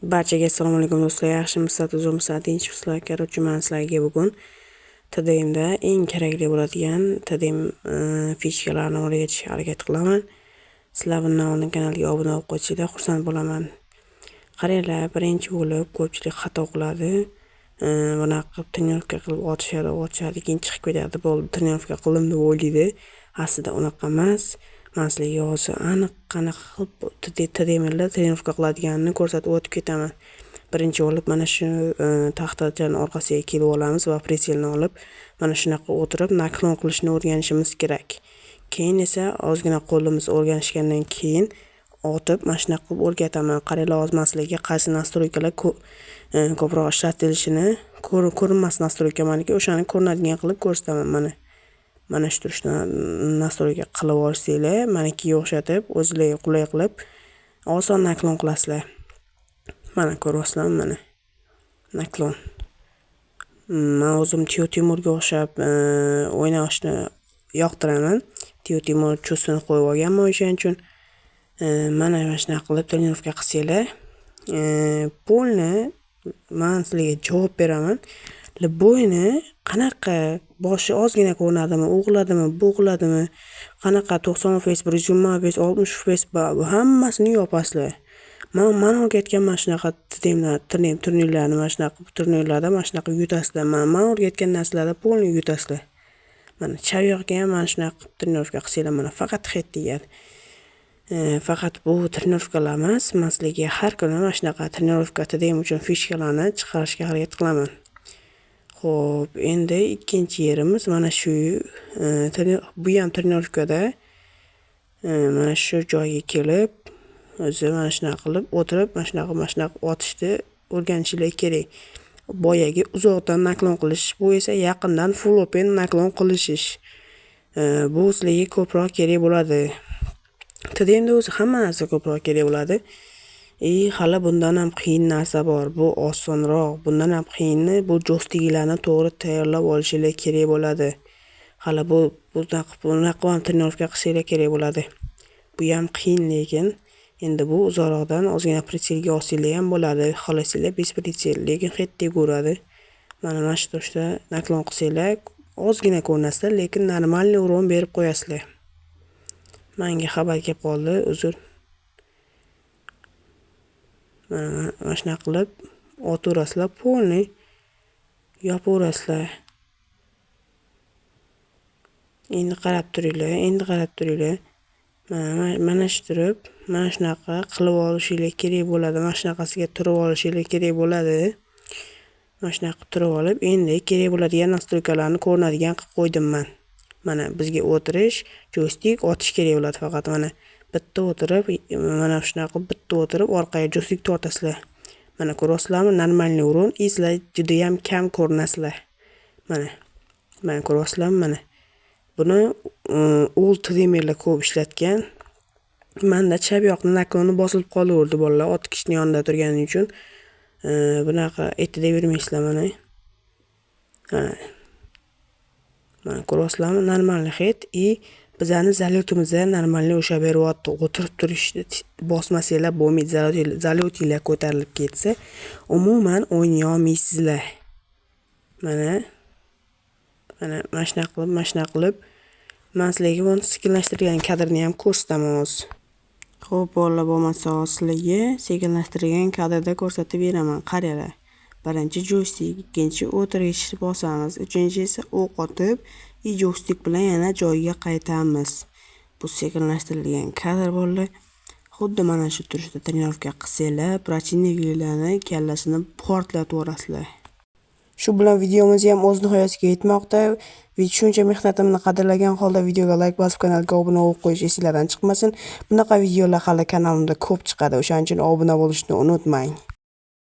Barchaga assalomu alaykum do'stlar. Yaxshimisizlar, tuzukmisizlar, tinchmisizlar? Короче, men sizlarga bugun TDMda eng kerakli bo'ladigan TDM fichkalarni o'rgatishga harakat qilaman. Sizlar bundan oldin kanalga obuna bo'lib qo'ysanglar xursand bo'laman. Qaranglar, birinchi bo'lib ko'pchilik xato qiladi. Bunaqa qilib trenirovka qilib otishadi, keyin chiqib ketadi. Bo'ldi, trenirovka qildim deb o'ylaydi. Aslida unaqa emas. Men sizlarga hozir aniq qanaqa qilib TDMda trenirovka qiladiganini ko'rsatib o'tib ketaman. Birinchi bo'lib mana shu taxtachaning orqasiga kelib olamiz va preselni olib, mana shunaqa o'tirib naklon qilishni o'rganishimiz kerak. Keyin esa ozgina qo'limiz o'rganishgandan keyin otib mana shunaqa qilib o'rgataman. Qaranglar, hozir men sizlarga qaysi nastroykalar ko'proq ishlatilishini, ko'rinmas nastroyka maniki, o'shani ko'rinadigan qilib ko'rsataman mana shu turishni nastroyka qilib olsanglar, manikiga o'xshatib, o'zingizlarga qulay qilib oson naklon qilasizlar. Mana ko'ryapsizlarmi, mana naklon. Men o'zim Tiyo Timurga o'xshab o'ynashni yoqtiraman. Tiyo Timur chustini qo'yib olganman o'shaning uchun. Mana shunaqa qilib trenirovka qilsanglar, polni men sizlarga javob beraman. Bo'yni qanaqa, boshi ozgina ko'rinadimi, o'g'iladimi, bo'g'iladimi, qanaqa 90 fps, 120 fps, 60 fps hammasini yopasizlar. Men o'rgatgan mana shunaqa turnirlarni, mana shunaqa turnirlarda mana shunaqa yutasizlar. Men o'rgatgan narsalarda polni yutasizlar. Mana chap yoqga ham mana shunaqa trenirovka qilsanglar, mana faqat hit tegadi. Faqat bu trenirovkalar emas, men sizlarga har kuni mana shunaqa trenirovka TDM uchun fichkalarni chiqarishga harakat qilaman. Xo'p, endi ikkinchi yerimiz mana shu bu ham trenirovkada mana shu joyga kelib, o'zi mana shunaqa qilib o'tirib, mana shunaqa otishni o'rganishingiz kerak. Boyagi uzoqdan naklon qilish, bu esa yaqindan full open naklon qilishish. Bu sizlarga ko'proq kerak bo'ladi. TDMda o'zi hamma narsa ko'proq kerak bo'ladi. Hali bundan ham qiyin narsa bor. Bu osonroq. Bundan ham qiyini bu jo'stiklarni to'g'ri tayyorlab olishingiz kerak bo'ladi. Hali bunaqa ham trenirovka qilsanglar kerak bo'ladi. Bu ham qiyin, lekin endi bu uzoqroqdan ozgina pretselga olsanglar ham bo'ladi. Xohlasanglar bez pretsel, lekin hit tegaveradi. Mana shu turishda naklon qilsanglar ozgina ko'rinasizlar, lekin normalniy uron berib qo'yasizlar. Menga xabar kelib qoldi, uzr. Mana shunaqa qilib otaverasizlar, polni yopaverasizlar. Endi qarab turinglar. Mana shu turib, mana shunaqa qilib olishingiz kerak bo'ladi. Mana shunaqasiga turib olishingiz kerak bo'ladi. Mana shunaqa turib olib, endi kerak bo'ladigan nastroykalarni ko'rinadigan qilib qo'ydim men. Mana bizga o'tirish, joystik, otish kerak bo'ladi faqat. Mana bitta o'tirib, mana shunaqa bitta o'tirib orqaga joystik tortasizlar. Mana ko'ryapsizlarmi? Normalniy uron, sizlar juda ham kam ko'rinasizlar. Mana ko'ryapsizlarmi? Mana buni old TDMlar ko'p ishlatgan. Menda chap yoqni nakloni bosilib qolaverdi bolalar, otkichning yonida turganing uchun. Bunaqa aytida bermaysizlar mana. Mana ko'ryapsizlarmi? Normalniy hit bizani zalyotimizda normalniy o'sha beryapti. O'tirib turishni bosmasanglar bo'lmaydi. Zalyotinglar ko'tarilib ketsa, umuman o'ynay olmaysizlar. Mana shunaqa qilib men sizlarga buni sekinlashtirgan kadrni ham ko'rsataman hozir. Xo'p, bolalar, bo'lmasa sizlarga sekinlashtirgan kadrda ko'rsatib beraman. Qaranglar. Birinchi joystik, ikkinchi o'tirgich bosamiz, uchinchi esa o'q otib, joystik bilan yana joyiga qaytamiz. Bu sekinlashtirilgan kadr bolalar. Xuddi mana shu turishda trenirovka qilsanglar, protivniklarni kallasini portlatib yuborasizlar. Shu bilan videomiz ham o'z nihoyasiga yetmoqda. Shuncha mehnatimni qadrlagan holda videoga like bosib, kanalga obuna bo'lib qo'yish esingizdan chiqmasin. Bunaqa videolar hali kanalimda ko'p chiqadi. O'shaning uchun obuna bo'lishni unutmang.